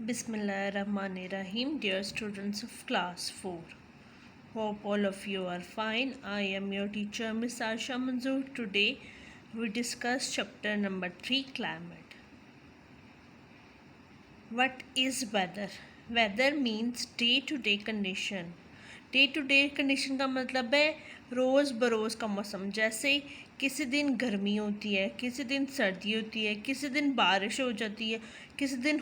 Bismillahirrahmanirrahim, dear students of class 4. Hope all of you are fine. I am your teacher, Miss Asha Manzoor. Today we discuss chapter number 3, climate. What is weather? Weather means day to day condition. Day to day condition का मतलब है रोज़ बरोज़ का मौसम। जैसे किसी दिन गर्मी होती है, किसी दिन सर्दी होती है, किसी दिन बारिश हो जाती है, किसी दिन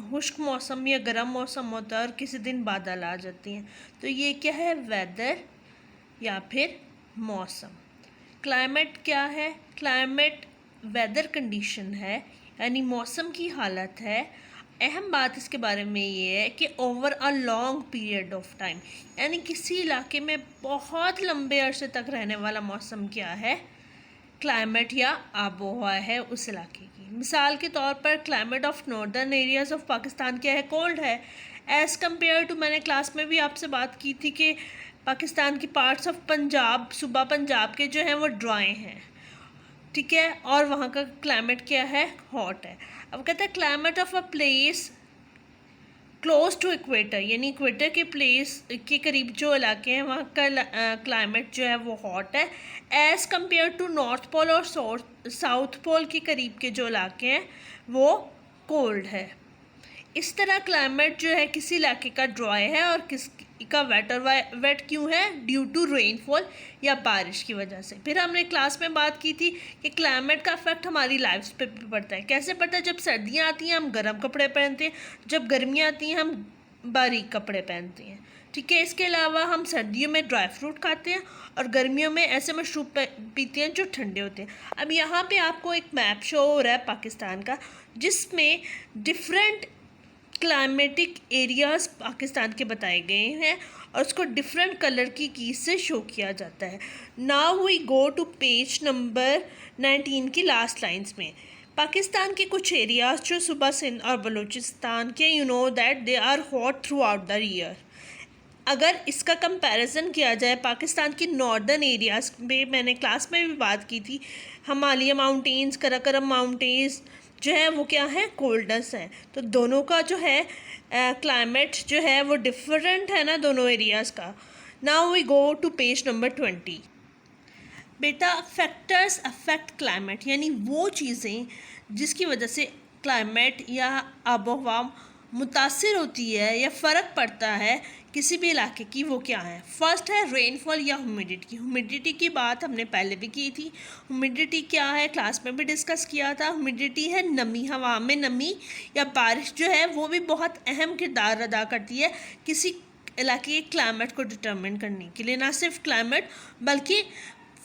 खुश्क मौसम या गर्म मौसम होता है और किसी दिन बादल आ जाती हैं। तो ये क्या है? वेदर या फिर मौसम। क्लाइमेट क्या है? क्लाइमेट वेदर कंडीशन है, यानी मौसम की हालत है। अहम बात इसके बारे में ये है कि over a long period of time, यानी किसी इलाके में बहुत लंबे अरसे तक रहने वाला मौसम क्या है? क्लाइमेट या आबोहवा है उस इलाके की। मिसाल के तौर पर climate of northern areas of Pakistan क्या है? कोल्ड है। एज़ कम्पेयर टू, मैंने क्लास में भी आपसे बात की थी कि पाकिस्तान की पार्ट्स ऑफ पंजाब, सूबा पंजाब के जो हैं वो ड्राई हैं, ठीक है, और वहाँ का क्लाइमेट क्या है? हॉट है। अब कहते हैं climate of a place close to equator, यानी इक्वेटर के प्लेस के करीब जो इलाके हैं वहाँ का क्लाइमेट जो है वो हॉट है। As compare to north pole और साउथ पोल के करीब के जो इलाके हैं वो कोल्ड है। इस तरह क्लाइमेट जो है किसी इलाके का ड्राई है और किसी का वेट, और वेट क्यों है? ड्यू टू रेनफॉल या बारिश की वजह से। फिर हमने क्लास में बात की थी कि क्लाइमेट का इफेक्ट हमारी लाइफ पे भी पड़ता है। कैसे पड़ता है? जब सर्दियाँ आती हैं हम गर्म कपड़े पहनते हैं, जब गर्मियाँ आती हैं हम बारीक कपड़े पहनते हैं, ठीक है। इसके अलावा हम सर्दियों में ड्राई फ्रूट खाते हैं और गर्मियों में ऐसे मशरूब पीते हैं जो ठंडे होते हैं। अब यहाँ पे आपको एक मैप शो हो रहा है पाकिस्तान का, जिसमें डिफरेंट क्लाइमेटिक एरियाज़ पाकिस्तान के बताए गए हैं और उसको डिफरेंट कलर की कीज से शो किया जाता है। Now we go to page number 19 की लास्ट लाइंस में। पाकिस्तान के कुछ एरियाज जो सूबा सिंध और बलूचिस्तान के, you know that they are hot throughout the year. अगर इसका कंपैरिजन किया जाए पाकिस्तान की नॉर्दर्न एरियाज़ में, मैंने क्लास में भी बात की थी, हिमालय माउंटेन्स, कराकोरम माउंटेन्स जो है वो क्या है? कोल्डस है। तो दोनों का जो है क्लाइमेट जो है वो डिफरेंट है ना दोनों एरियाज़ का। Now we go to page number 20। बेटा, फैक्टर्स अफेक्ट क्लाइमेट, यानी वो चीज़ें जिसकी वजह से क्लाइमेट या आबोहवा मुतासिर होती है या फ़र्क पड़ता है किसी भी इलाके की, वो क्या है? फर्स्ट है रेनफॉल या ह्यूमिडिटी। ह्यूमिडिटी की बात हमने पहले भी की थी। ह्यूमिडिटी क्या है? क्लास में भी डिस्कस किया था। ह्यूमिडिटी है नमी, हवा में नमी या बारिश जो है वो भी बहुत अहम किरदार अदा करती है किसी इलाके के क्लाइमेट को डिटरमिन करने के लिए। ना सिर्फ क्लाइमेट बल्कि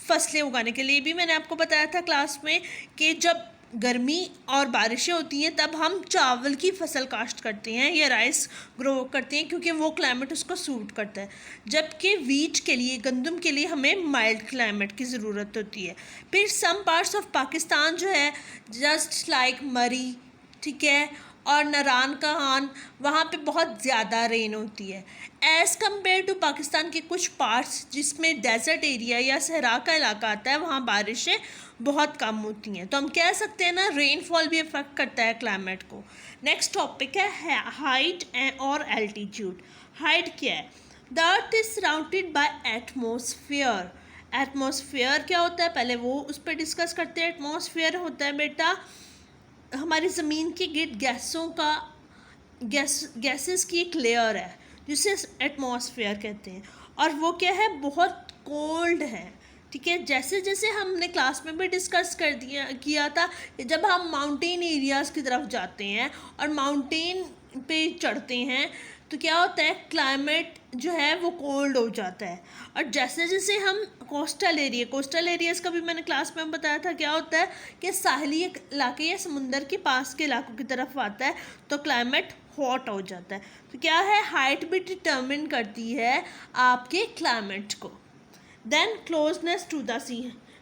फसलें उगाने के लिए भी मैंने आपको बताया था क्लास में कि जब गर्मी और बारिशें होती हैं तब हम चावल की फसल काश्त करते हैं या राइस ग्रो करते हैं, क्योंकि वो क्लाइमेट उसको सूट करता है। जबकि वीट के लिए, गंदम के लिए हमें माइल्ड क्लाइमेट की ज़रूरत होती है। फिर सम पार्ट्स ऑफ पाकिस्तान जो है जस्ट लाइक मरी, ठीक है, और नारान कहान, वहाँ पे बहुत ज़्यादा रेन होती है एज़ कम्पेयर टू पाकिस्तान के कुछ पार्ट्स जिसमें डेजर्ट एरिया या सहरा का इलाका आता है, वहाँ बारिशें बहुत कम होती हैं। तो हम कह सकते हैं ना रेनफॉल भी इफेक्ट करता है क्लाइमेट को। नेक्स्ट टॉपिक है हाइट और एल्टीट्यूड। हाइट क्या है? The earth is surrounded by atmosphere. Atmosphere क्या होता है? पहले वो उस पर डिस्कस करते हैं। एटमॉस्फेयर होता है बेटा हमारी ज़मीन के गिर्द गैसेस की एक लेयर है जिसे एटमॉस्फेयर कहते हैं, और वो क्या है? बहुत कोल्ड है, ठीक है। जैसे जैसे हमने क्लास में भी डिस्कस किया था कि जब हम माउंटेन एरियाज़ की तरफ जाते हैं और माउंटेन पे चढ़ते हैं तो क्या होता है? क्लाइमेट जो है वो कोल्ड हो जाता है। और जैसे जैसे हम कोस्टल एरियाज़ का भी मैंने क्लास में बताया था, क्या होता है कि साहली इलाके या समुंदर के पास के इलाकों की तरफ आता है तो क्लाइमेट हॉट हो जाता है। तो क्या है? हाइट भी डिटर्मिन करती है आपके क्लाइमेट को। Then closeness to the sea.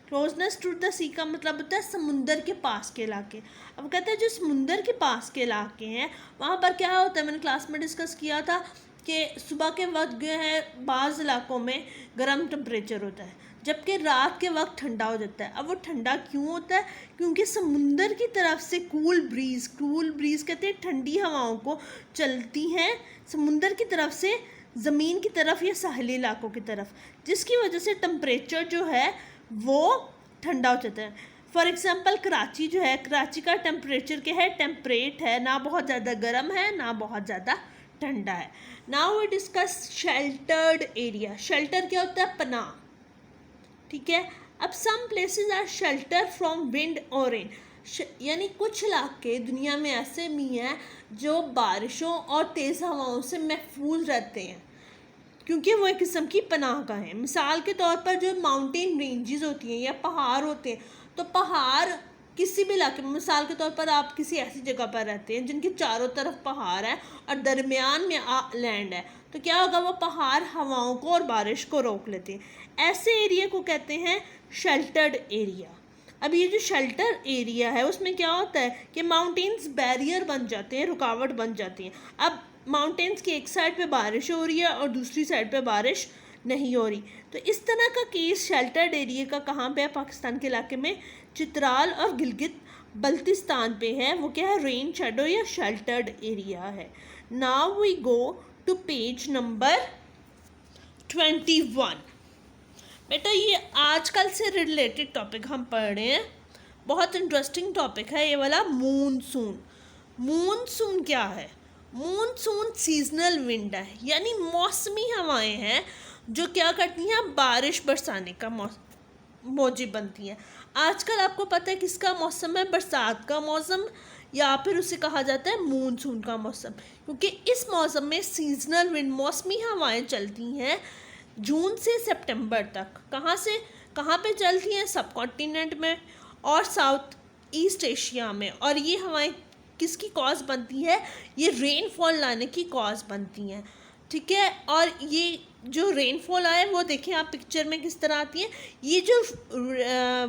Closeness to the sea का मतलब होता है समुंदर के पास के इलाके। अब कहते हैं जो समुंदर के पास के इलाके हैं वहाँ पर क्या होता है? मैंने क्लास में डिस्कस किया था कि सुबह के वक्त जो है बाज़ इलाकों में गर्म टेम्परेचर होता है, जबकि रात के वक्त ठंडा हो जाता है। अब वो ठंडा क्यों होता है? क्योंकि समुंदर की तरफ से कूल ब्रीज़ कहते हैं ठंडी हवाओं को चलती हैं समुंदर की तरफ से ज़मीन की तरफ या साहली इलाकों की तरफ, जिसकी वजह से टेम्परेचर जो है वो ठंडा हो जाता है। फॉर एग्ज़ाम्पल कराची जो है, कराची का टेम्परेचर क्या है? टेम्परेट है, ना बहुत ज़्यादा गर्म है ना बहुत ज़्यादा ठंडा है। Now we discuss sheltered area. Shelter क्या होता है? पनाह, ठीक है। अब some places are shelter from wind और रेन, यानी कुछ इलाके दुनिया में ऐसे भी हैं जो बारिशों और तेज़ हवाओं से महफूज रहते हैं क्योंकि वो एक किस्म की पनाह का है। मिसाल के तौर पर जो माउंटेन रेंजेस होती हैं या पहाड़ होते हैं, तो पहाड़ किसी भी इलाके में, मिसाल के तौर पर आप किसी ऐसी जगह पर रहते हैं जिनके चारों तरफ पहाड़ है और दरमियान में लैंड है, तो क्या होगा? वो पहाड़ हवाओं को और बारिश को रोक लेते हैं। ऐसे एरिया को कहते हैं शेल्टर्ड एरिया। अब ये जो शेल्टर एरिया है उसमें क्या होता है कि माउंटेन्स बैरियर बन जाते हैं, रुकावट बन जाती हैं। अब माउंटेन्स की एक साइड पे बारिश हो रही है और दूसरी साइड पे बारिश नहीं हो रही, तो इस तरह का केस शेल्टर्ड एरिया का कहाँ पे है? पाकिस्तान के इलाके में चित्राल और गिलगित बल्तिस्तान पे है। वो क्या है? रेन शेडो या शेल्टर्ड एरिया है। Now we go to page number 21। बेटा ये आजकल से रिलेटेड टॉपिक हम पढ़ रहे हैं, बहुत इंटरेस्टिंग टॉपिक है ये वाला, मूनसून। मूनसून क्या है? मूनसून सीजनल विंड है, यानी मौसमी हवाएं हैं जो क्या करती हैं? बारिश बरसाने का मौजिब बनती हैं। आजकल आपको पता है किसका मौसम है? बरसात का मौसम, या फिर उसे कहा जाता है मूनसून का मौसम, क्योंकि इस मौसम में सीजनल विंड मौसमी हवाएं चलती हैं जून से सितंबर तक। कहाँ पे चलती हैं? सब कॉन्टिनेंट में और साउथ ईस्ट एशिया में। और ये हवाएं किसकी कॉज बनती है? ये रेनफॉल लाने की कॉज बनती हैं, ठीक है। और ये जो रेनफॉल आए वो देखें आप पिक्चर में किस तरह आती है। ये जो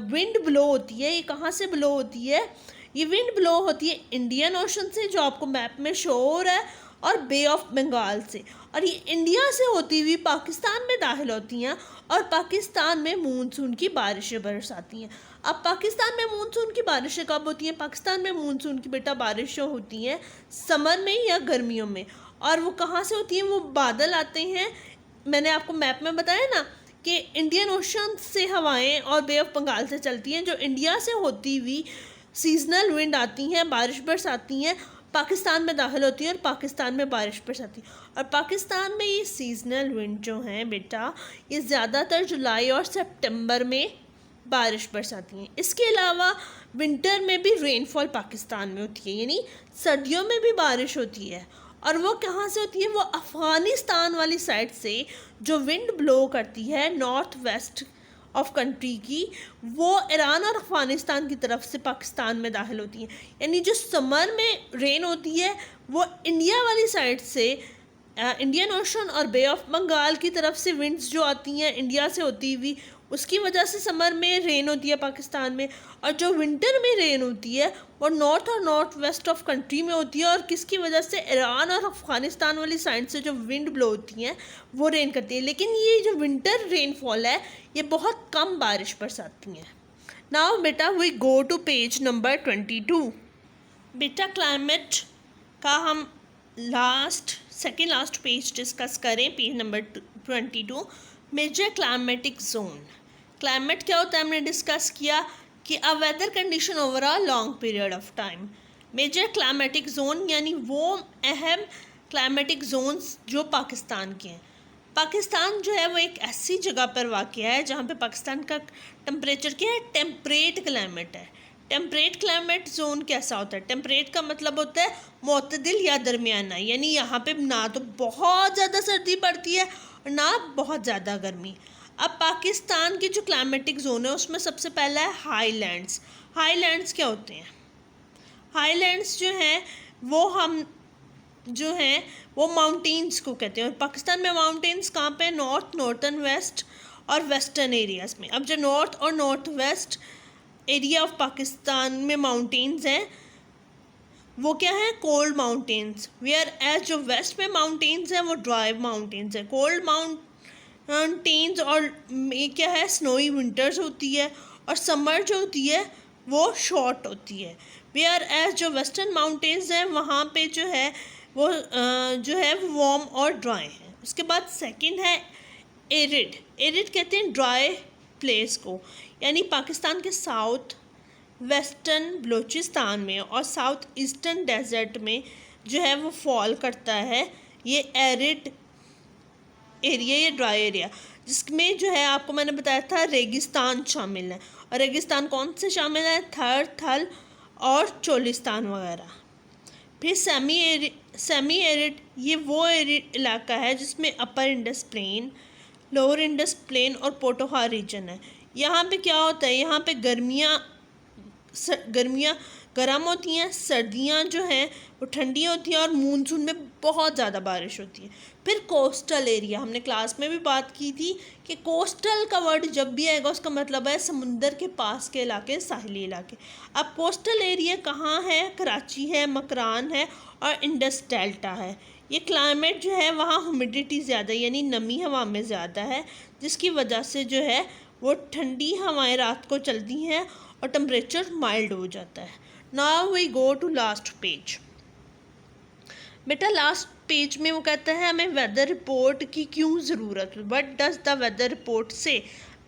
विंड ब्लो होती है, ये कहाँ से ब्लो होती है? ये विंड ब्लो होती है इंडियन ओशन से, जो आपको मैप में शो हो रहा है, और बे ऑफ बंगाल से, और ये इंडिया से होती हुई पाकिस्तान में दाखिल होती हैं और पाकिस्तान में मूनसून की बारिशें बरसाती हैं। अब पाकिस्तान में मूनसून की बारिशें कब होती हैं? पाकिस्तान में मूनसून की बेटा बारिशें होती हैं समर में या गर्मियों में। और वो कहाँ से होती हैं? वो बादल आते हैं, मैंने आपको मैप में बताया ना कि इंडियन ओशन से हवाएं और बे ऑफ बंगाल से चलती हैं, जो इंडिया से होती हुई सीजनल विंड आती हैं, बारिश बरसाती हैं, पाकिस्तान में दाखिल होती है और पाकिस्तान में बारिश बरसाती है। और पाकिस्तान में ये सीजनल विंड जो हैं बेटा, ये ज़्यादातर जुलाई और सितंबर में बारिश बरसाती हैं। इसके अलावा विंटर में भी रेनफॉल पाकिस्तान में होती है, यानी सर्दियों में भी बारिश होती है। और वो कहाँ से होती है? वो अफ़गानिस्तान वाली साइड से जो विंड ब्लो करती है नॉर्थ वेस्ट ऑफ कंट्री की, वो ईरान और अफ़गानिस्तान की तरफ से पाकिस्तान में दाखिल होती हैं। यानी जो समर में रेन होती है वो इंडिया वाली साइड से, इंडियन ओशन और बे ऑफ बंगाल की तरफ से विंड्स जो आती हैं इंडिया से होती हुई, उसकी वजह से समर में रेन होती है पाकिस्तान में। और जो विंटर में रेन होती है वो नॉर्थ और नॉर्थ वेस्ट ऑफ कंट्री में होती है, और किसकी वजह से? ईरान और अफ़गानिस्तान वाली साइड से जो विंड ब्लो होती हैं वो रेन करती है। लेकिन ये जो विंटर रेनफॉल है ये बहुत कम बारिश बरसाती हैं। नाउ बेटा we go to page number 22। बेटा क्लाइमेट का हम सेकेंड लास्ट पेज डिस्कस करें, page number 22, major climatic zone. Climate क्या होता है हमने डिस्कस किया कि a weather condition over a long period of time. Major climatic zone यानी वो अहम क्लाइमेटिक जोन्स जो पाकिस्तान के हैं। पाकिस्तान जो है वो एक ऐसी जगह पर वाक़या है जहाँ पे पाकिस्तान का टेम्परेचर क्या है? टेम्परेट क्लाइमेट है। टेम्परेट क्लाइमेट जोन कैसा होता है? टेम्परेट का मतलब होता है मोतदिल या दरमियाना, यानी यहाँ पे ना तो बहुत ज़्यादा सर्दी पड़ती है और ना बहुत ज़्यादा गर्मी। अब पाकिस्तान की जो क्लाइमेटिक जोन है उसमें सबसे पहला है हाईलैंड्स। हाईलैंड्स क्या होते हैं? हाईलैंड्स जो हैं वो माउंटेन्स को कहते हैं। और पाकिस्तान में माउंटेन्स कहाँ पे? नॉर्थ, नॉर्थन, वेस्ट और वेस्टर्न एरियाज़ में। अब जो नॉर्थ और north west area of Pakistan में माउंटेन्स हैं वो क्या है? Cold mountains. वेयर एज जो वेस्ट में माउंटेन्स हैं वो ड्राई माउंटेन्स हैं। कोल्ड टेन्स और ये क्या है, स्नोई विंटर्स होती है, और समर जो होती है वो शॉर्ट होती है। वेयर एज जो वेस्टर्न माउंटेन्स हैं वहाँ पे जो है वो जो है वो वार्म और ड्राई है। उसके बाद सेकंड है एरिड। एरिड कहते हैं ड्राई प्लेस को, यानी पाकिस्तान के साउथ वेस्टर्न बलूचिस्तान में और साउथ ईस्टर्न डेजर्ट में जो है वो फॉल करता है ये एरिड एरिया या ड्राई एरिया, जिसमें जो है आपको मैंने बताया था रेगिस्तान शामिल है। और रेगिस्तान कौन से शामिल है? थर, थल और चोलिस्तान वगैरह। फिर सेमी एरिड ये वो एरिड इलाका है जिसमें upper Indus plain, lower Indus plain और पोटोहार रीजन है। यहाँ पे क्या होता है, यहाँ पे गर्मियाँ गर्म होती हैं, सर्दियाँ जो हैं वो ठंडी होती हैं और मानसून में बहुत ज़्यादा बारिश होती है। फिर कोस्टल एरिया, हमने क्लास में भी बात की थी कि कोस्टल का वर्ड जब भी आएगा उसका मतलब है समुंदर के पास के इलाके, साहिली इलाके। अब कोस्टल एरिया कहाँ है? कराची है, मकरान है और इंडस डेल्टा है। ये क्लाइमेट जो है वहाँ ह्यूमिडिटी ज़्यादा यानी नमी हवा में ज़्यादा है, जिसकी वजह से जो है वो ठंडी हवाएं रात को चलती हैं और टेम्परेचर माइल्ड हो जाता है। Now we go to last page. बेटा लास्ट पेज में वो कहता है हमें वेदर रिपोर्ट की क्यों ज़रूरत है। What does the weather report से?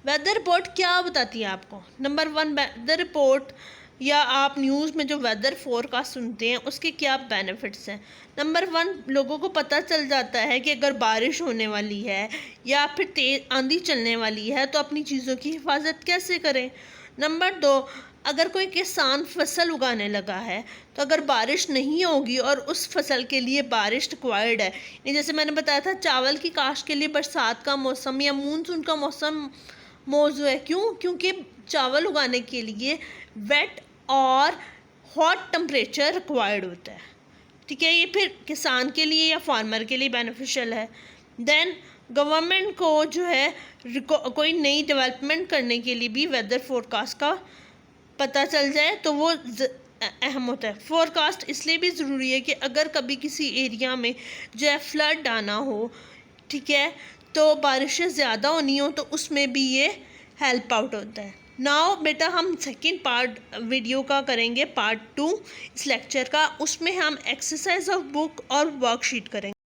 वेदर रिपोर्ट क्या बताती है आपको? नंबर 1, वेदर रिपोर्ट या आप न्यूज़ में जो वेदर फोरकास्ट सुनते हैं उसके क्या बेनिफिट्स हैं। नंबर 1, लोगों को पता चल जाता है कि अगर बारिश होने वाली है या फिर तेज़ आंधी चलने वाली है तो अपनी चीज़ों की हिफाजत कैसे करें। नंबर 2, अगर कोई किसान फसल उगाने लगा है तो अगर बारिश नहीं होगी और उस फसल के लिए बारिश रिक्वायर्ड है, जैसे मैंने बताया था चावल की काश्त के लिए बरसात का मौसम या मानसून का मौसम मौजू है। क्यों? क्योंकि चावल उगाने के लिए वेट और हॉट टेम्परेचर रिक्वायर्ड होता है। ठीक है, ये फिर किसान के लिए या फार्मर के लिए बेनिफिशियल है। देन गवर्नमेंट को जो है कोई नई डेवलपमेंट करने के लिए भी वेदर फोरकास्ट का पता चल जाए तो वो अहम होता है। फोरकास्ट इसलिए भी ज़रूरी है कि अगर कभी किसी एरिया में जो है फ्लड आना हो, ठीक है, तो बारिशें ज़्यादा होनी हो तो उसमें भी ये हेल्प आउट होता है। नाउ बेटा हम सेकंड पार्ट वीडियो का करेंगे, पार्ट 2 इस लेक्चर का। उसमें हम एक्सरसाइज ऑफ बुक और वर्कशीट करेंगे।